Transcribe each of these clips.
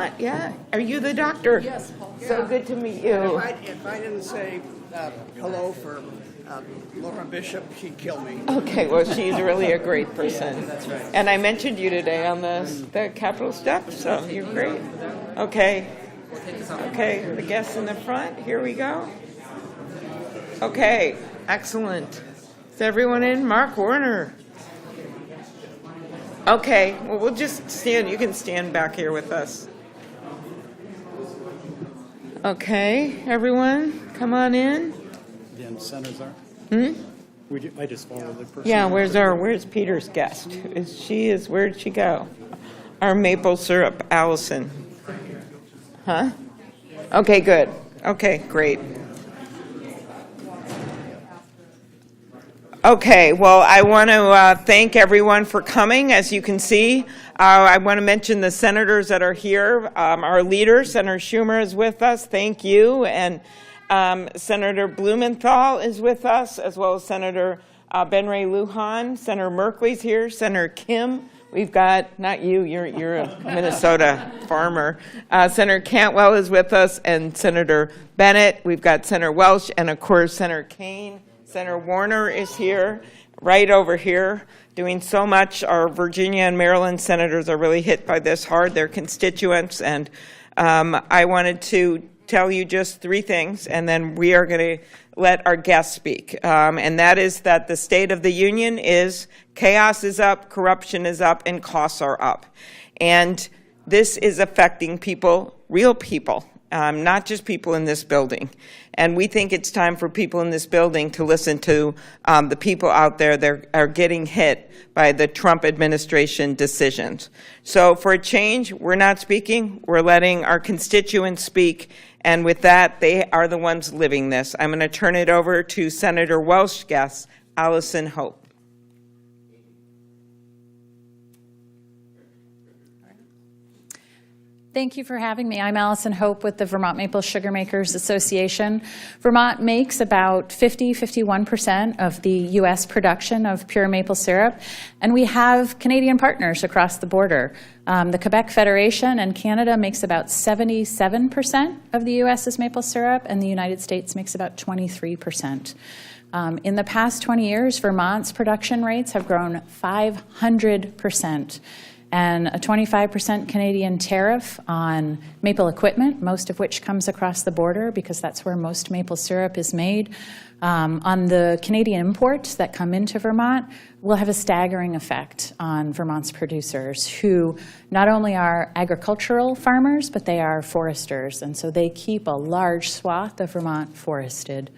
front, yeah. Are you the doctor? Yes. So good to meet you. If I didn't say hello for Laura Bishop, she'd kill me. Okay, well, she's really a great person. That's right. And I mentioned you today on the Capitol steps, so you're great. Okay. Okay, the guests in the front, here we go. Okay, excellent. Is everyone in? Mark Warner. Okay, well, we'll just stand. You can stand back here with us. Okay, everyone, come on in. Again, senators are. I just followed the person. Yeah, where's Peter's guest? Where'd she go? Our maple syrup, Allison. Huh? Okay, good. Okay, great. Okay, well, I want to thank everyone for coming. As you can see, I want to mention the senators that are here. Our leader, Senator Schumer, is with us. Thank you. And Senator Blumenthal is with us, as well as Senator Ben Ray Lujan. Senator Merkley's here. Senator Kim. We've got, not you, you're a Minnesota farmer. Senator Cantwell is with us, and Senator Bennett. We've got Senator Welch, and of course, Senator Kaine. Senator Warner is here, right over here, doing so much. Our Virginia and Maryland senators are really hit by this hard, their constituents, and I wanted to tell you just three things, and then we are going to let our guests speak. And that is that the State of the Union is chaos is up, corruption is up, and costs are up. And this is affecting people, real people, not just people in this building. And we think it's time for people in this building to listen to the people out there that are getting hit by the Trump administration decisions. So for a change, we're not speaking. We're letting our constituents speak. And with that, they are the ones living this. I'm going to turn it over to Senator Welch's guest, Allison Hope. Thank you for having me. I'm Allison Hope with the Vermont Maple Sugar Makers Association. Vermont makes about 51% of the U.S. production of pure maple syrup, and we have Canadian partners across the border. The Quebec Federation and Canada makes about 77% of the U.S.'s maple syrup, and the United States makes about 23%. In the past 20 years, Vermont's production rates have grown 500%. And a 25% Canadian tariff on maple equipment, most of which comes across the border because that's where most maple syrup is made, on the Canadian imports that come into Vermont will have a staggering effect on Vermont's producers, who not only are agricultural farmers, but they are foresters, and so they keep a large swath of Vermont forested.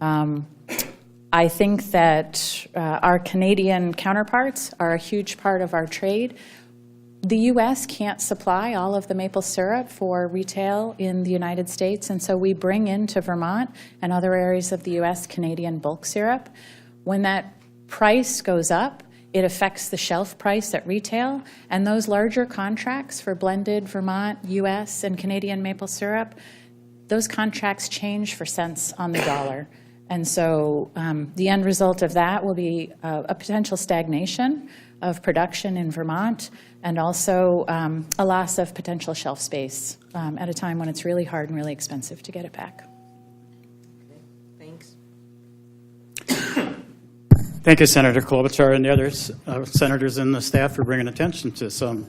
I think that our Canadian counterparts are a huge part of our trade. The U.S. can't supply all of the maple syrup for retail in the United States, and so we bring into Vermont and other areas of the U.S. Canadian bulk syrup. When that price goes up, it affects the shelf price at retail, and those larger contracts for blended Vermont, U.S., and Canadian maple syrup, those contracts change for cents on the dollar. And so the end result of that will be a potential stagnation of production in Vermont, and also a loss of potential shelf space at a time when it's really hard and really expensive to get it back. Thanks. Thank you, Senator Klobuchar and the others, senators and the staff for bringing attention to some.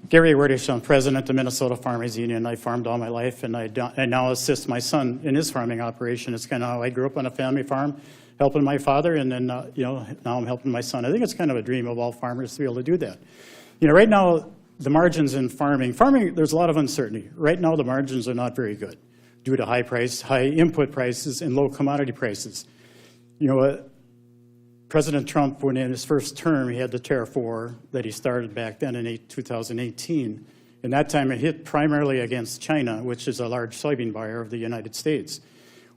Gary Werdish, I'm president of the Minnesota Farmers Union. I farmed all my life, and I now assist my son in his farming operation. It's kind of how I grew up on a family farm, helping my father, and then now I'm helping my son. I think it's kind of a dream of all farmers to be able to do that. Right now, the margins in farming, there's a lot of uncertainty. Right now, the margins are not very good due to high input prices and low commodity prices. President Trump, when in his first term, he had the tariff war that he started back then in 2018. And that time, it hit primarily against China, which is a large soybean buyer of the United States.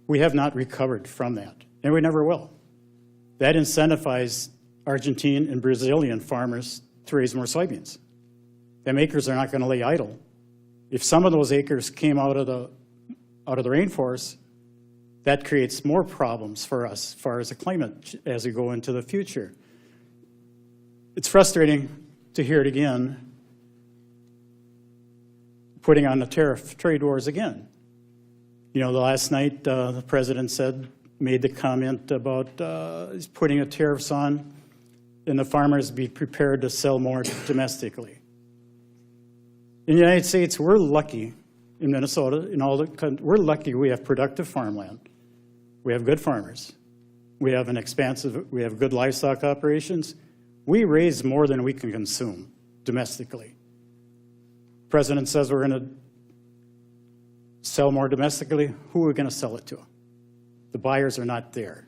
We have not recovered from that, and we never will. That incentivized Argentine and Brazilian farmers to raise more soybeans. Them acres are not going to lay idle. If some of those acres came out of the rainforest, that creates more problems for us as far as the climate as we go into the future. It's frustrating to hear it again. putting on the tariff trade wars again. You know, the last night, the president made the comment about he's putting the tariffs on and the farmers be prepared to sell more domestically. In the United States, we're lucky, in Minnesota, in all the country, we're lucky we have productive farmland. We have good farmers. We have we have good livestock operations. We raise more than we can consume domestically. The president says we're going to sell more domestically. Who are we going to sell it to? The buyers are not there.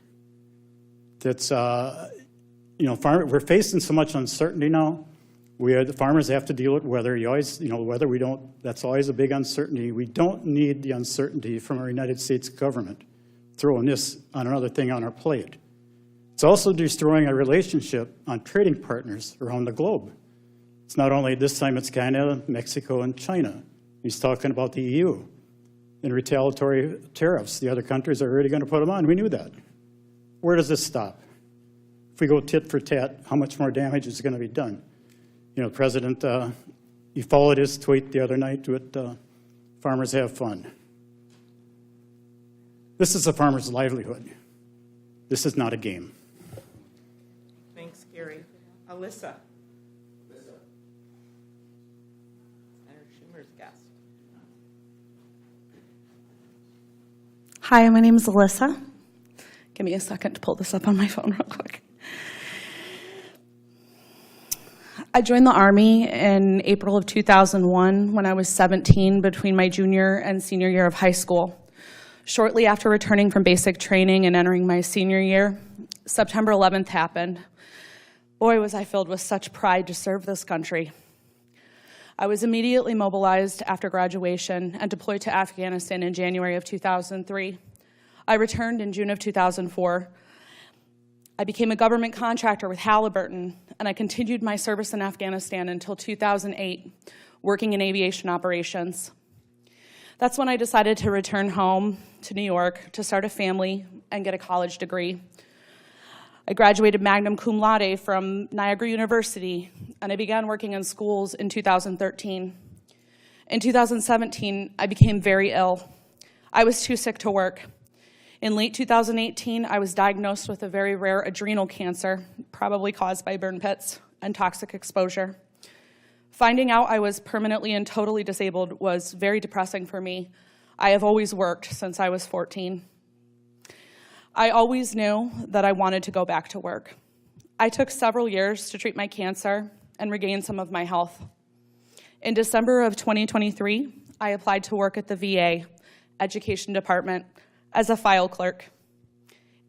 That's, you know, we're facing so much uncertainty now. The farmers have to deal with weather. You always, you know, weather, that's always a big uncertainty. We don't need the uncertainty from our United States government throwing this on another thing on our plate. It's also destroying our relationship on trading partners around the globe. It's not only, this time it's Canada, Mexico, and China. He's talking about the EU and retaliatory tariffs. The other countries are already going to put them on. We knew that. Where does this stop? If we go tit for tat, how much more damage is going to be done? You know, President, he followed his tweet the other night with farmers have fun. This is a farmer's livelihood. This is not a game. Thanks, Gary. Alyssa. Senator Schumer's guest. Hi, my name is Alyssa. Give me a second to pull this up on my phone real quick. I joined the Army in April of 2001 when I was 17, between my junior and senior year of high school. Shortly after returning from basic training and entering my senior year, September 11th happened. Boy, was I filled with such pride to serve this country. I was immediately mobilized after graduation and deployed to Afghanistan in January of 2003. I returned in June of 2004. I became a government contractor with Halliburton, and I continued my service in Afghanistan until 2008, working in aviation operations. That's when I decided to return home to New York to start a family and get a college degree. I graduated magna cum laude from Niagara University, and I began working in schools in 2013. In 2017, I became very ill. I was too sick to work. In late 2018, I was diagnosed with a very rare adrenal cancer, probably caused by burn pits and toxic exposure. Finding out I was permanently and totally disabled was very depressing for me. I have always worked since I was 14. I always knew that I wanted to go back to work. I took several years to treat my cancer and regain some of my health. In December of 2023, I applied to work at the VA Education Department as a file clerk.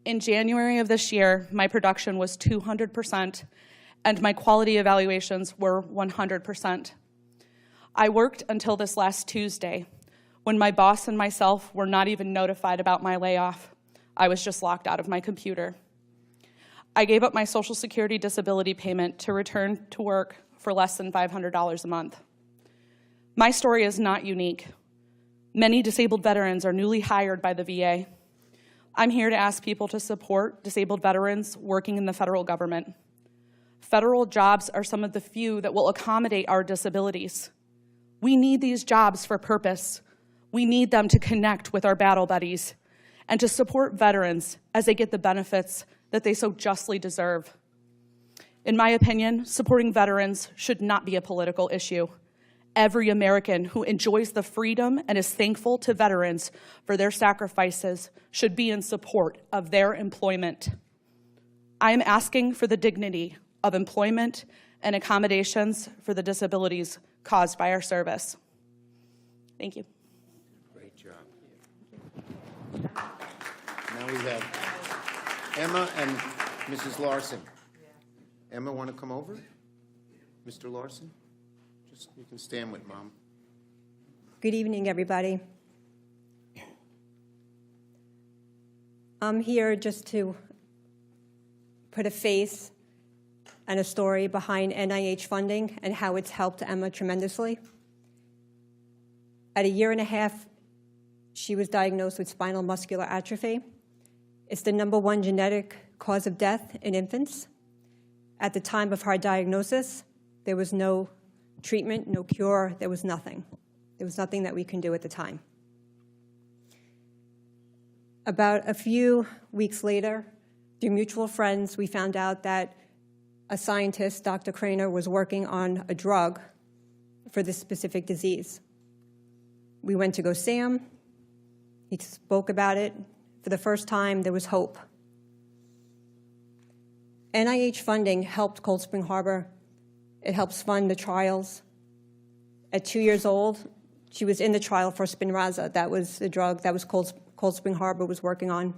In January of this year, my production was 200%, and my quality evaluations were 100%. I worked until this last Tuesday, when my boss and myself were not even notified about my layoff. I was just locked out of my computer. I gave up my Social Security disability payment to return to work for less than $500 a month. My story is not unique. Many disabled veterans are newly hired by the VA. I'm here to ask people to support disabled veterans working in the federal government. Federal jobs are some of the few that will accommodate our disabilities. We need these jobs for purpose. We need them to connect with our battle buddies and to support veterans as they get the benefits that they so justly deserve. In my opinion, supporting veterans should not be a political issue. Every American who enjoys the freedom and is thankful to veterans for their sacrifices should be in support of their employment. I am asking for the dignity of employment and accommodations for the disabilities caused by our service. Thank you. Great job. Now we have Emma and Mrs. Larson. Emma, want to come over? Mr. Larson? Just, you can stand with Mom. Good evening, everybody. I'm here just to put a face and a story behind NIH funding and how it's helped Emma tremendously. At a year and a half, she was diagnosed with spinal muscular atrophy. It's the #1 genetic cause of death in infants. At the time of her diagnosis, there was no treatment, no cure, there was nothing. There was nothing that we can do at the time. About a few weeks later, through mutual friends, we found out that a scientist, Dr. Craner, was working on a drug for this specific disease. We went to go see him. He spoke about it. For the first time, there was hope. NIH funding helped Cold Spring Harbor. It helps fund the trials. At 2 years old, she was in the trial for Spinraza. That was the drug that was Cold Spring Harbor was working on.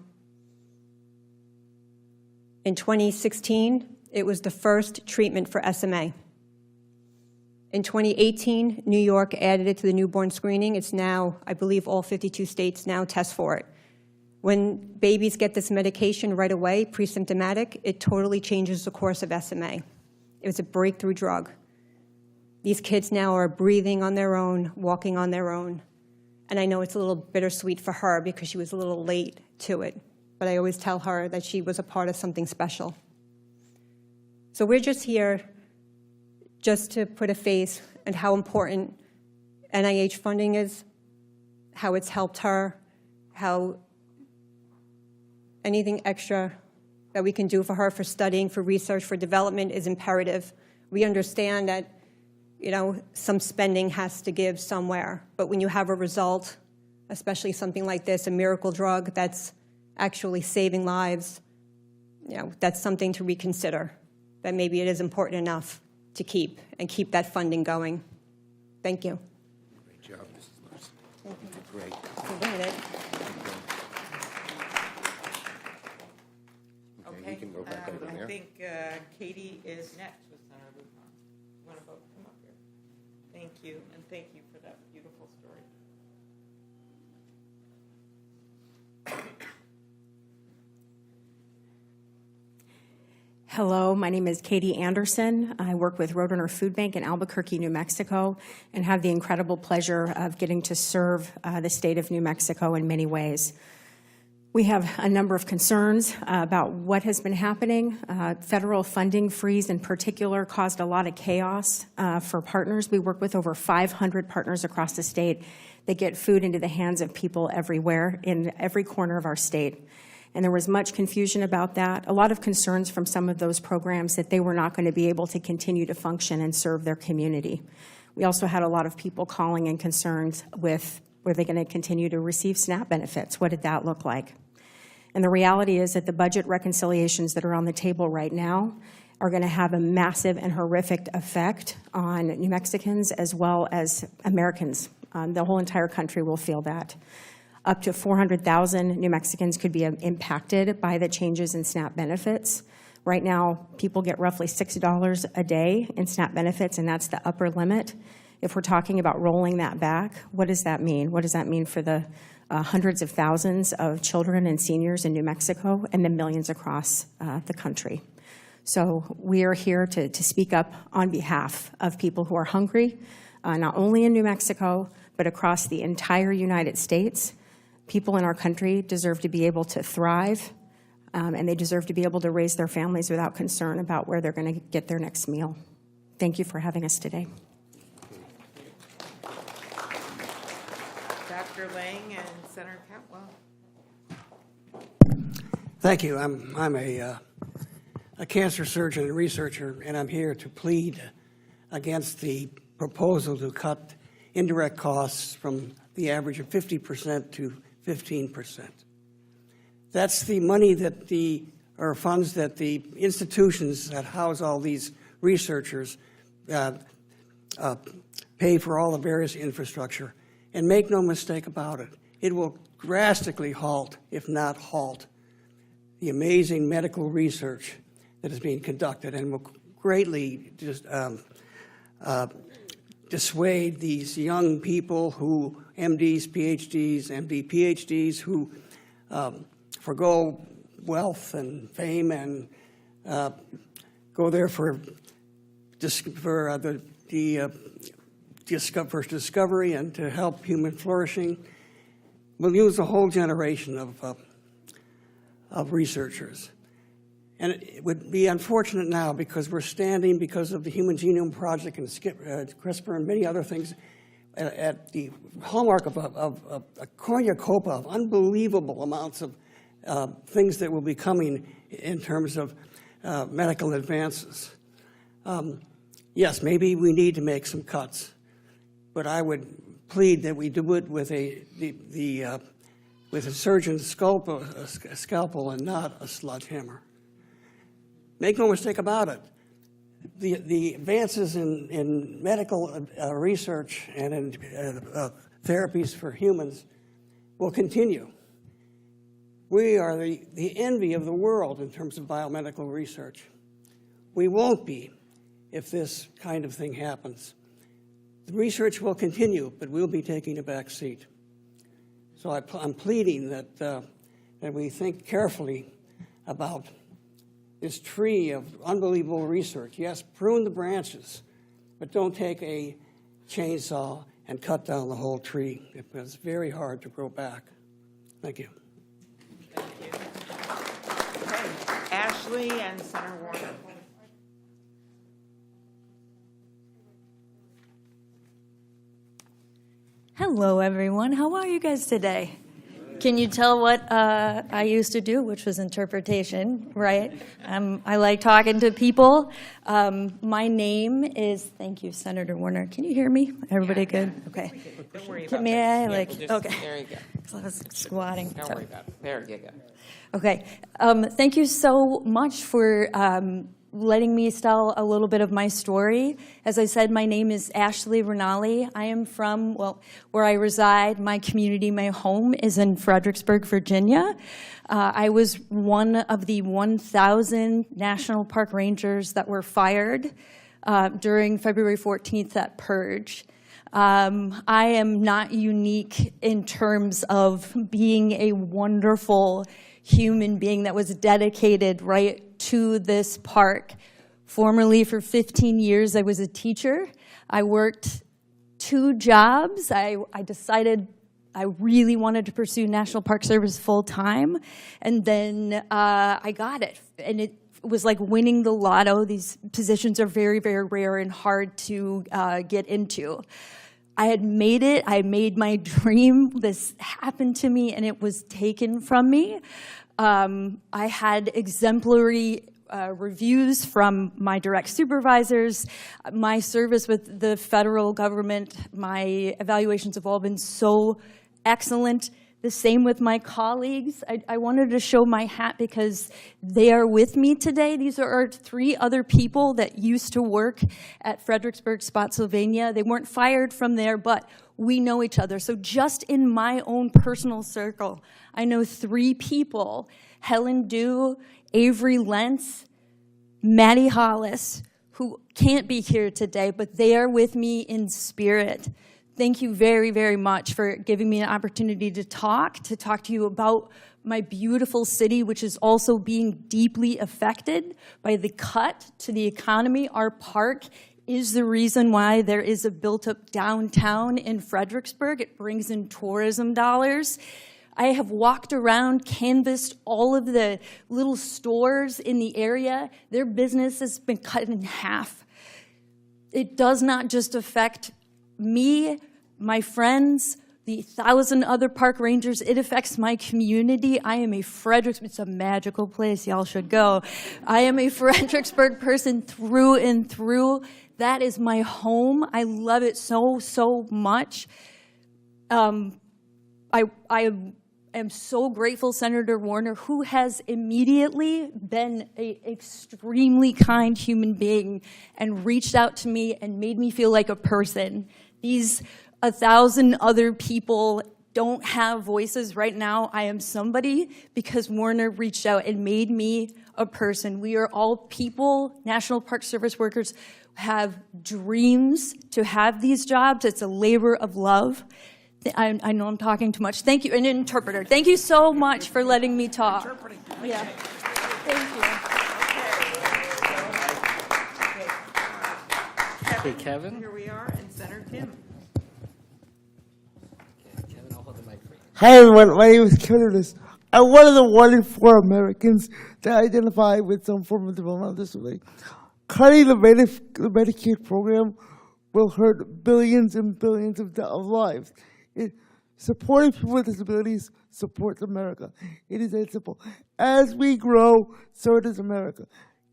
In 2016, it was the first treatment for SMA. In 2018, New York added it to the newborn screening. It's now, I believe, all 52 states now test for it. When babies get this medication right away, pre-symptomatic, it totally changes the course of SMA. It was a breakthrough drug. These kids now are breathing on their own, walking on their own. And I know it's a little bittersweet for her because she was a little late to it. But I always tell her that she was a part of something special. So we're just here just to put a face on how important NIH funding is, how it's helped her, how anything extra that we can do for her for studying, for research, for development is imperative. We understand that, you know, some spending has to give somewhere. But when you have a result, especially something like this, a miracle drug that's actually saving lives, you know, that's something to reconsider, that maybe it is important enough to keep and keep that funding going. Thank you. Great job, Mrs. Larson. You did great. For doing it. Okay, you can go back over I there. think Katie is next with Senator Lujan. You want to both come up here? Thank you, and thank you for that beautiful story. Hello, my name is Katie Anderson. I work with Roadrunner Food Bank in Albuquerque, New Mexico, and have the incredible pleasure of getting to serve the state of New Mexico in many ways. We have a number of concerns about what has been happening. Federal funding freeze in particular caused a lot of chaos for partners. We work with over 500 partners across the state that get food into the hands of people everywhere in every corner of our state. And there was much confusion about that, a lot of concerns from some of those programs that they were not going to be able to continue to function and serve their community. We also had a lot of people calling in concerns with, were they going to continue to receive SNAP benefits? What did that look like? And the reality is that the budget reconciliations that are on the table right now are going to have a massive and horrific effect on New Mexicans as well as Americans. The whole entire country will feel that. Up to 400,000 New Mexicans could be impacted by the changes in SNAP benefits. Right now, people get roughly $6 a day in SNAP benefits, and that's the upper limit. If we're talking about rolling that back, what does that mean? What does that mean for the hundreds of thousands of children and seniors in New Mexico and the millions across the country? So we are here to speak up on behalf of people who are hungry, not only in New Mexico, but across the entire United States. People in our country deserve to be able to thrive, and they deserve to be able to raise their families without concern about where they're going to get their next meal. Thank you for having us today. Dr. Lang and Senator Cantwell. Thank you. I'm a cancer surgeon and researcher, and I'm here to plead against the proposal to cut indirect costs from the average of 50% to 15%. That's the money that or funds that the institutions that house all these researchers pay for all the various infrastructure. And make no mistake about it, it will drastically halt, if not halt, the amazing medical research that is being conducted, and will greatly just dissuade these young people who, MDs, PhDs, MD, PhDs, who forgo wealth and fame and go there for discovery and to help human flourishing. We'll use a whole generation of researchers. And it would be unfortunate now because we're standing, because of the Human Genome Project and CRISPR and many other things, at the hallmark of a cornucopia of unbelievable amounts of things that will be coming in terms of medical advances. Yes, maybe we need to make some cuts, but I would plead that we do it with with a surgeon's scalpel and not a sledgehammer. Make no mistake about it. The advances in medical research and in therapies for humans will continue. We are the envy of the world in terms of biomedical research. We won't be if this kind of thing happens. The research will continue, but we'll be taking a back seat. So I'm pleading that we think carefully about this tree of unbelievable research. Yes, prune the branches, but don't take a chainsaw and cut down the whole tree. It's very hard to grow back. Thank you. Okay, Ashley and Senator Warner. Hello, everyone. How are you guys today? Can you tell what I used to do, which was interpretation, right? I like talking to people. My name is, thank you, Senator Warner. Can you hear me? Everybody good? Okay. Don't worry about May I? this. Like, Yeah, we'll just- okay. There you go. I was squatting. Don't worry about it. There you go. Okay. Thank you so much for letting me tell a little bit of my story. As I said, my name is Ashley Rinaldi. I am from, well, where I reside, my community, my home is in Fredericksburg, Virginia. I was one of the 1,000 National Park Rangers that were fired during February 14th at Purge. I am not unique in terms of being a wonderful human being that was dedicated right to this park. Formerly, for 15 years, I was a teacher. I worked 2 jobs. I decided I really wanted to pursue National Park Service full time, and then I got it. And it was like winning the lotto. These positions are very, very rare and hard to get into. I had made it. I made my dream. This happened to me, and it was taken from me. I had exemplary reviews from my direct supervisors. My service with the federal government, my evaluations have all been so excellent. The same with my colleagues. I wanted to show my hat because they are with me today. These are 3 other people that used to work at Fredericksburg, Spotsylvania. They weren't fired from there, but we know each other. So just in my own personal circle, I know 3 people, Helen Dew, Avery Lentz, Maddie Hollis, who can't be here today, but they are with me in spirit. Thank you very, very much for giving me an opportunity to talk to you about my beautiful city, which is also being deeply affected by the cut to the economy. Our park is the reason why there is a built-up downtown in Fredericksburg. It brings in tourism dollars. I have walked around, canvassed all of the little stores in the area. Their business has been cut in half. It does not just affect me, my friends, the 1,000 other park rangers. It affects my community. I am a Fredericksburg, it's a magical place, y'all should go. I am a Fredericksburg person through and through. That is my home. I love it so, so much. I am so grateful, Senator Warner, who has immediately been an extremely kind human being and reached out to me and made me feel like a person. These 1,000 other people don't have voices right now. I am somebody because Warner reached out and made me a person. We are all people, National Park Service workers, have dreams to have these jobs. It's a labor of love. I know I'm talking too much. Thank you, an interpreter. Thank you so much for letting me talk. Yeah. Thank you. Okay, Kevin. Here we are, and Senator Kim. Kevin, I'll hold the mic for you. Hi everyone, my name is Kevin Ernest. I'm one of the 1 in 4 Americans that identify with some form of developmental disability. Cutting the Medicaid program will hurt billions and billions of lives. Supporting people with disabilities supports America. It is that simple. As we grow, so does America.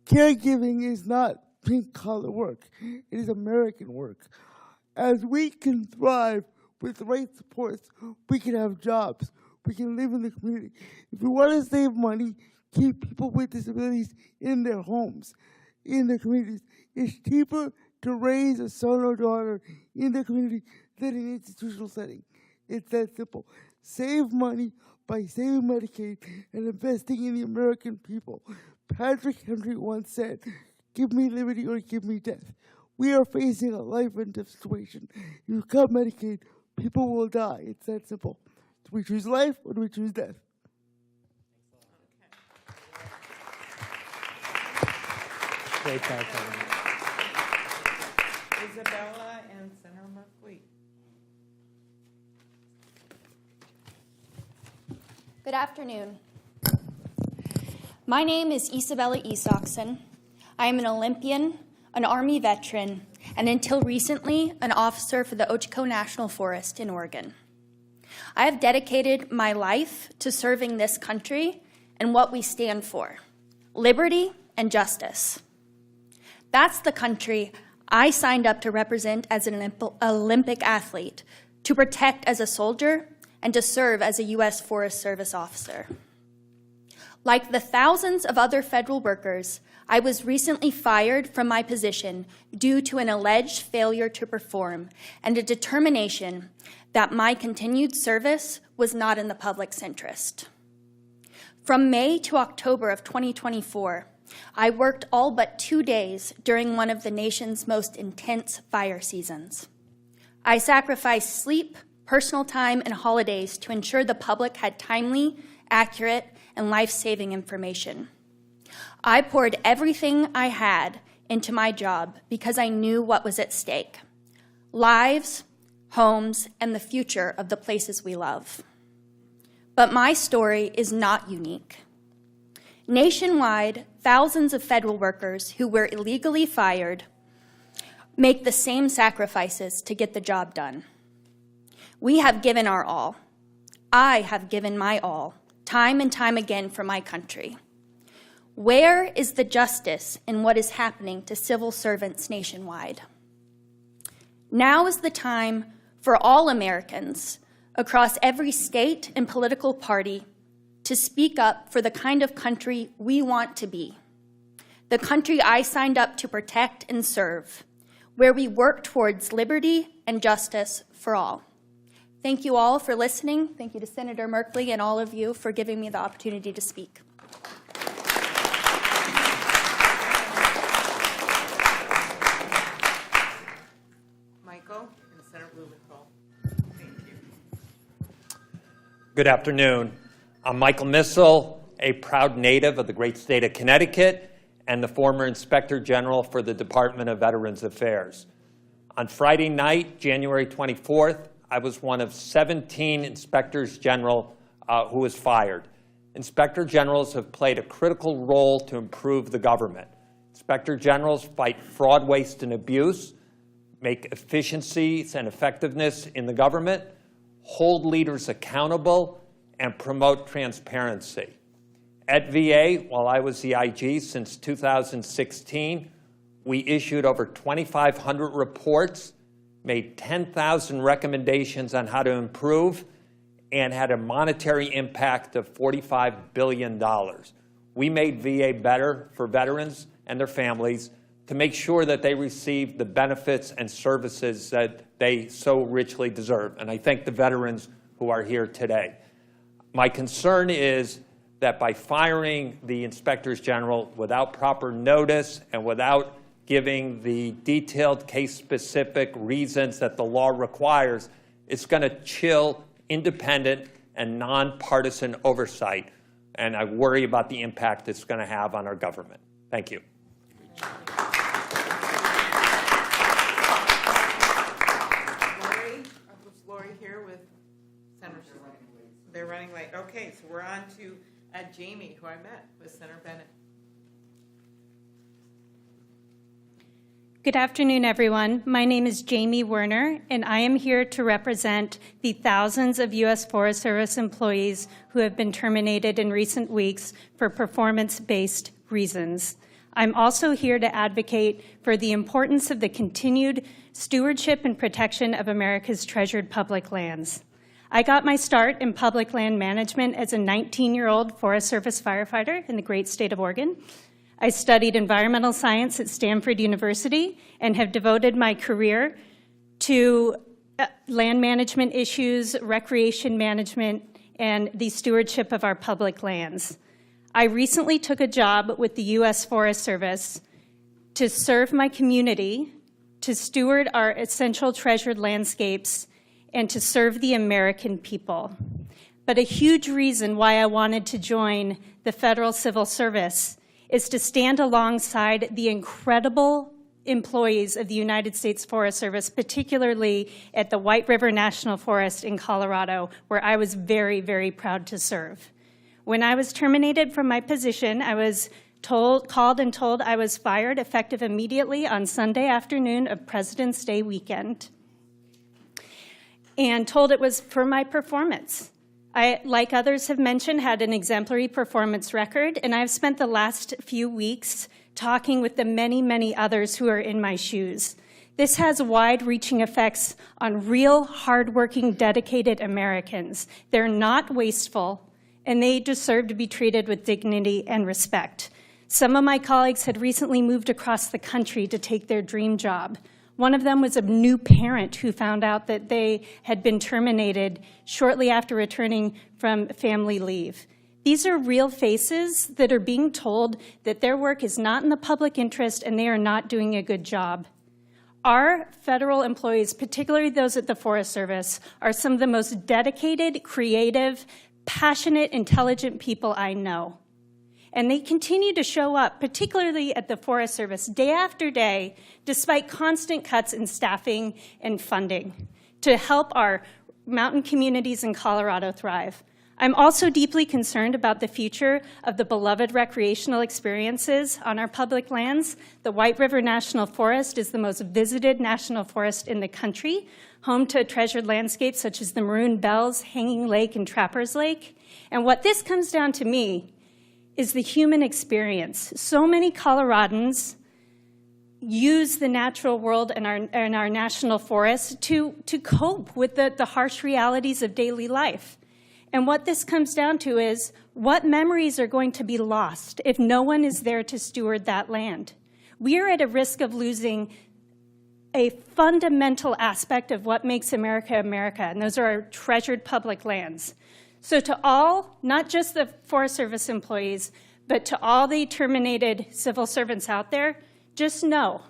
Caregiving is not pink-collar work. It is American work. As we can thrive with the right supports, we can have jobs. We can live in the community. If we want to save money, keep people with disabilities in their homes, in their communities. It's cheaper to raise a son or daughter in the community than in an institutional setting. It's that simple. Save money by saving Medicaid and investing in the American people. Patrick Henry once said, "Give me liberty or give me death." We are facing a life and death situation. If you cut Medicaid, people will die. It's that simple. Do we choose life or do we choose death? Great job, Kevin. Isabella and Senator Merkley. Good afternoon. My name is Isabella Isakson. I am an Olympian, an Army veteran, and until recently, an officer for the Ochoco National Forest in Oregon. I have dedicated my life to serving this country and what we stand for: liberty and justice. That's the country I signed up to represent as an Olympic athlete, to protect as a soldier, and to serve as a U.S. Forest Service officer. Like the thousands of other federal workers, I was recently fired from my position due to an alleged failure to perform and a determination that my continued service was not in the public's interest. From May to October of 2024, I worked all but 2 days during one of the nation's most intense fire seasons. I sacrificed sleep, personal time, and holidays to ensure the public had timely, accurate, and life-saving information. I poured everything I had into my job because I knew what was at stake: lives, homes, and the future of the places we love. But my story is not unique. Nationwide, thousands of federal workers who were illegally fired make the same sacrifices to get the job done. We have given our all. I have given my all, time and time again, for my country. Where is the justice in what is happening to civil servants nationwide? Now is the time for all Americans across every state and political party to speak up for the kind of country we want to be, the country I signed up to protect and serve, where we work towards liberty and justice for all. Thank you all for listening. Thank you to Senator Merkley and all of you for giving me the opportunity to speak. Michael and Senator Blumenthal. Thank you. Good afternoon. I'm Michael Missel, a proud native of the great state of Connecticut and the former Inspector General for the Department of Veterans Affairs. On Friday night, January 24th, I was one of 17 Inspectors General who was fired. Inspector Generals have played a critical role to improve the government. Inspector Generals fight fraud, waste, and abuse, make efficiencies and effectiveness in the government, hold leaders accountable, and promote transparency. At VA, while I was the IG since 2016, we issued over 2,500 reports, made 10,000 recommendations on how to improve, and had a monetary impact of $45 billion. We made VA better for veterans and their families to make sure that they receive the benefits and services that they so richly deserve. And I thank the veterans who are here today. My concern is that by firing the Inspectors General without proper notice and without giving the detailed case-specific reasons that the law requires, it's going to chill independent and nonpartisan oversight. And I worry about the impact it's going to have on our government. Thank you. Lori here with Senator. They're running late. Okay, so we're on to Jamie, who I met with Senator Bennett. Good afternoon, everyone. My name is Jamie Werner, and I am here to represent the thousands of U.S. Forest Service employees who have been terminated in recent weeks for performance-based reasons. I'm also here to advocate for the importance of the continued stewardship and protection of America's treasured public lands. I got my start in public land management as a 19-year-old Forest Service firefighter in the great state of Oregon. I studied environmental science at Stanford University and have devoted my career to land management issues, recreation management, and the stewardship of our public lands. I recently took a job with the U.S. Forest Service to serve my community, to steward our essential treasured landscapes, and to serve the American people. But a huge reason why I wanted to join the Federal Civil Service is to stand alongside the incredible employees of the United States Forest Service, particularly at the White River National Forest in Colorado, where I was very, very proud to serve. When I was terminated from my position, I was called and told I was fired effective immediately on Sunday afternoon of President's Day weekend, and told it was for my performance. I, like others have mentioned, had an exemplary performance record, and I've spent the last few weeks talking with the many, many others who are in my shoes. This has wide-reaching effects on real, hardworking, dedicated Americans. They're not wasteful, and they deserve to be treated with dignity and respect. Some of my colleagues had recently moved across the country to take their dream job. One of them was a new parent who found out that they had been terminated shortly after returning from family leave. These are real faces that are being told that their work is not in the public interest and they are not doing a good job. Our federal employees, particularly those at the Forest Service, are some of the most dedicated, creative, passionate, intelligent people I know. And they continue to show up, particularly at the Forest Service, day after day, despite constant cuts in staffing and funding, to help our mountain communities in Colorado thrive. I'm also deeply concerned about the future of the beloved recreational experiences on our public lands. The White River National Forest is the most visited national forest in the country, home to treasured landscapes such as the Maroon Bells, Hanging Lake, and Trappers Lake. And what this comes down to me is the human experience. So many Coloradans use the natural world and our national forests to cope with the harsh realities of daily life. And what this comes down to is what memories are going to be lost if no one is there to steward that land. We are at a risk of losing a fundamental aspect of what makes America America, and those are our treasured public lands. So to all, not just the Forest Service employees, but to all the terminated civil servants out there, just know,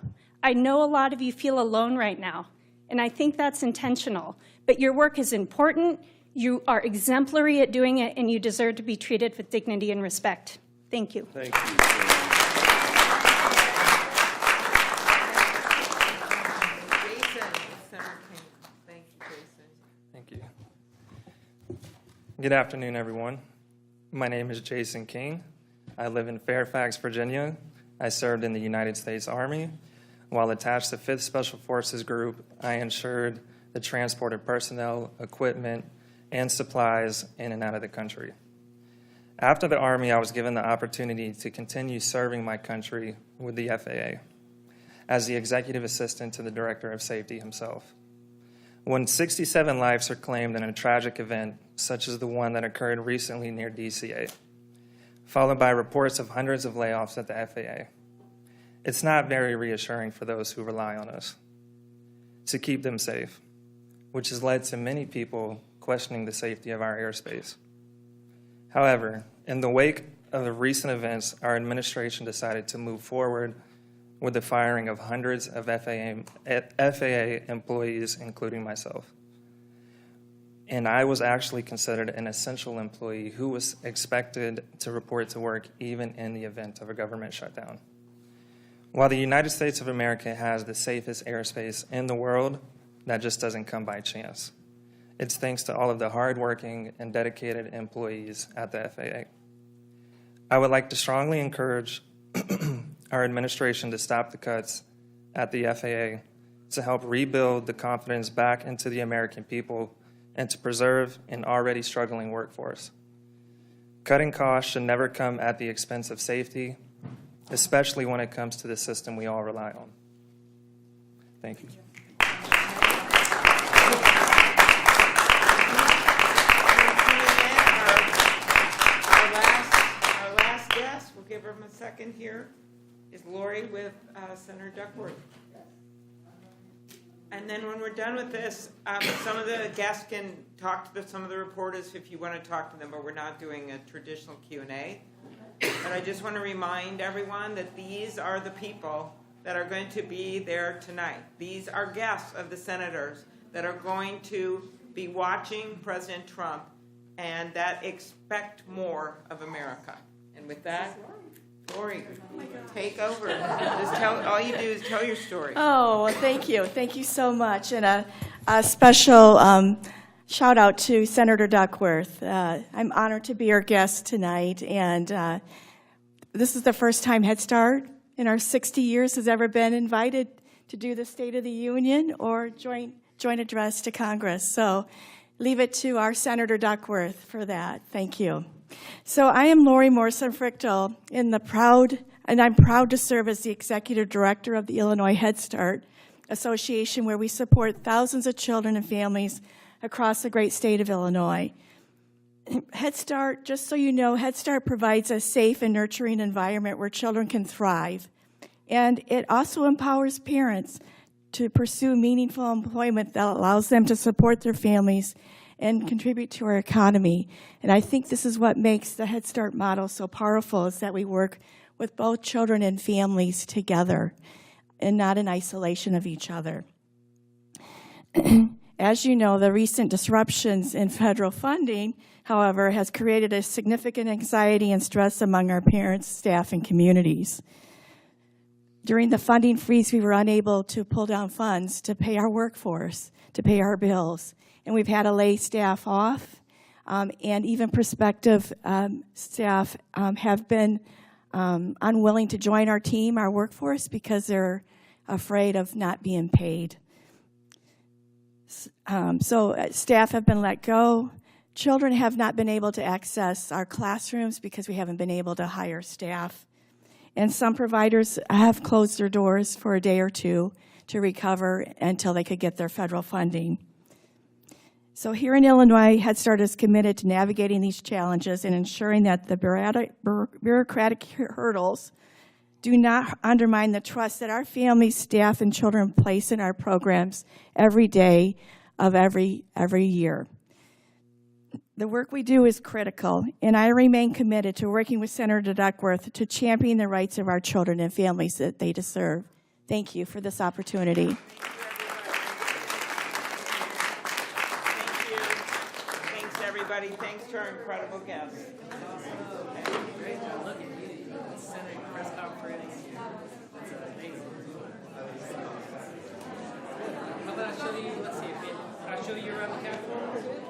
I know a lot of you feel alone right now, and I think that's intentional. But your work is important, you are exemplary at doing it, and you deserve to be treated with dignity and respect. Thank you. Thank you. Thank you. Good afternoon, everyone. My name is Jason King. I live in Fairfax, Virginia. I served in the United States Army. While attached to 5th Special Forces Group, I ensured the transport of personnel, equipment, and supplies in and out of the country. After the Army, I was given the opportunity to continue serving my country with the FAA as the executive assistant to the Director of Safety himself. When 67 lives are claimed in a tragic event, such as the one that occurred recently near DCA, followed by reports of hundreds of layoffs at the FAA, it's not very reassuring for those who rely on us to keep them safe, which has led to many people questioning the safety of our airspace. However, in the wake of the recent events, our administration decided to move forward with the firing of hundreds of FAA employees, including myself. And I was actually considered an essential employee who was expected to report to work even in the event of a government shutdown. While the United States of America has the safest airspace in the world, that just doesn't come by chance. It's thanks to all of the hardworking and dedicated employees at the FAA. I would like to strongly encourage our administration to stop the cuts at the FAA to help rebuild the confidence back into the American people and to preserve an already struggling workforce. Cutting costs should never come at the expense of safety, especially when it comes to the system we all rely on. Thank you. Our last guest, we'll give him a second here, is Lori with Senator Duckworth. And then when we're done with this, some of the guests can talk to some of the reporters if you want to talk to them, but we're not doing a traditional Q&A. But I just want to remind everyone that these are the people that are going to be there tonight. These are guests of the senators that are going to be watching President Trump and that expect more of America. And with that, Lori, take over. Just tell, all you do is tell your story. Oh, well, thank you. Thank you so much. And a special shout out to Senator Duckworth. I'm honored to be your guest tonight. And this is the first time Head Start in our 60 years has ever been invited to do the State of the Union or joint address to Congress. So leave it to our Senator Duckworth for that. Thank you. So I am Lori Morrison-Frictel, and I'm proud to serve as the Executive Director of the Illinois Head Start Association, where we support thousands of children and families across the great state of Illinois. Head Start, just so you know, Head Start provides a safe and nurturing environment where children can thrive. And it also empowers parents to pursue meaningful employment that allows them to support their families and contribute to our economy. And I think this is what makes the Head Start model so powerful, is that we work with both children and families together and not in isolation of each other. As you know, the recent disruptions in federal funding, however, has created a significant anxiety and stress among our parents, staff, and communities. During the funding freeze, we were unable to pull down funds to pay our workforce, to pay our bills, and we've had to lay staff off, and even prospective staff have been unwilling to join our team, our workforce, because they're afraid of not being paid. So staff have been let go. Children have not been able to access our classrooms because we haven't been able to hire staff. And some providers have closed their doors for a day or two to recover until they could get their federal funding. So here in Illinois, Head Start is committed to navigating these challenges and ensuring that the bureaucratic hurdles do not undermine the trust that our families, staff, and children place in our programs every day of every year. The work we do is critical, and I remain committed to working with Senator Duckworth to champion the rights of our children and families that they deserve. Thank you for this opportunity. Thanks, everybody. Thanks to our incredible guests. Great job. Press conference. How about I show you, let's see, I'll show you around the Capitol.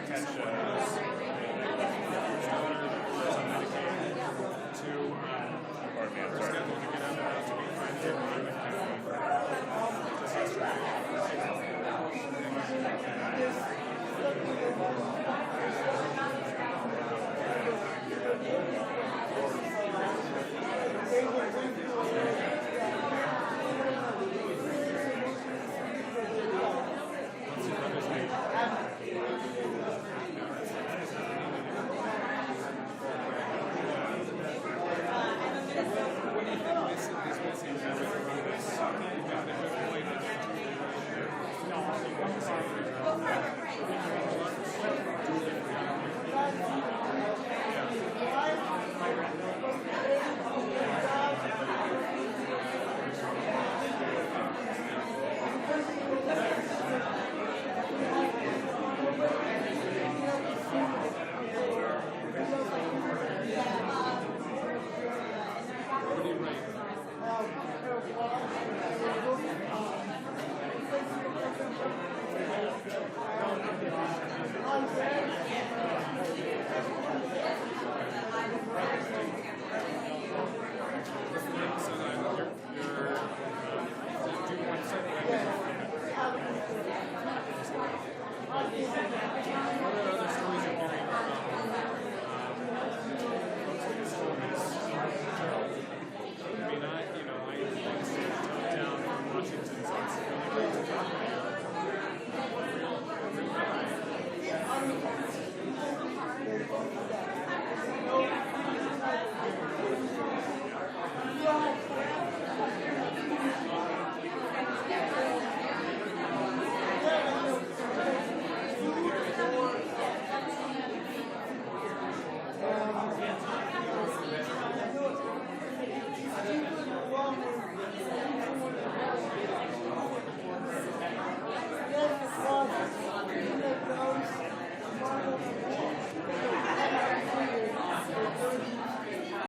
Catch